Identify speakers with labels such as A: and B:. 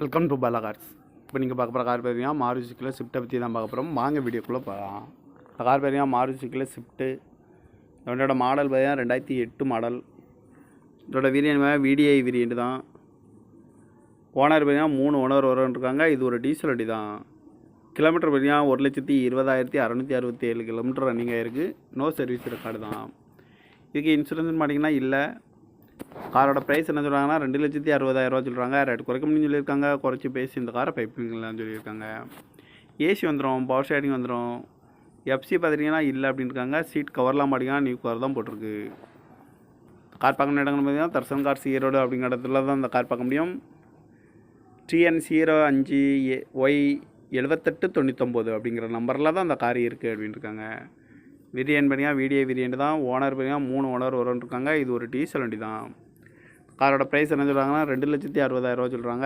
A: Welcome to Bala cars. இப்போ நீங்கள் பார்க்க போகிற கார் பார்த்தீங்கன்னா மாருதி சுசுகி ஸ்விஃப்ட்டை பற்றி தான் பார்க்க போகிறோம். வாங்க வீடியோக்குள்ளே போகலாம். இந்த கார் பார்த்தீங்கன்னா மாருதி சுசுகி ஸ்விஃப்ட்டு. இதோட மாடல் பார்த்தீங்கன்னா 2008 மாடல். இதோட வேரியன்ட் VDI வேரியன்ட் தான். ஓனர் பார்த்தீங்கன்னா 3 ஓனர் வருவாங்க. இது ஒரு டீசல் வண்டி தான். கிலோமீட்டர் பார்த்தீங்கன்னா 1,20,667 கிலோமீட்டர் ரன்னிங் ஆகிருக்கு. நோ சர்வீஸ் ரெக்கார்டு தான். இதுக்கு இன்சூரன்ஸ் மாட்டிங்கன்னா இல்லை. காரோட ப்ரைஸ் என்ன சொல்கிறாங்கன்னா 2,60,000 சொல்கிறாங்க. ரேட் குறைக்க முடியும்னு சொல்லியிருக்காங்க. குறைச்சி பேசி இந்த காரை பைப்பிங்களான்னு சொல்லியிருக்காங்க. ஏசி வந்துடும், பவர் ஷேரிங் வந்துடும். எஃப்சி பார்த்துட்டிங்கன்னா இல்லை அப்படின்னு இருக்காங்க. சீட் கவர்லாம் மாட்டிங்கன்னா நியூ கவர் தான் போட்டிருக்கு. கார் பார்க்கணும் இடங்கள் பார்த்தீங்கன்னா தர்சன் கார்ஸ் ஈரோடு அப்படிங்கிற இடத்துல தான் இந்த கார் பார்க்க முடியும். TN05Y 7899 அப்படிங்கிற நம்பரில் தான் அந்த கார் இருக்குது அப்படின்னு இருக்காங்க. வேரியன்ட் பார்த்தீங்கன்னா VDI வேரியன்ட் தான். ஓனர் பார்த்தீங்கன்னா 3 ஓனர் வருவாங்க. இது ஒரு டீசல் வண்டி தான். காரோட ப்ரைஸ் என்ன சொல்கிறாங்கன்னா 2,60,000 சொல்கிறாங்க.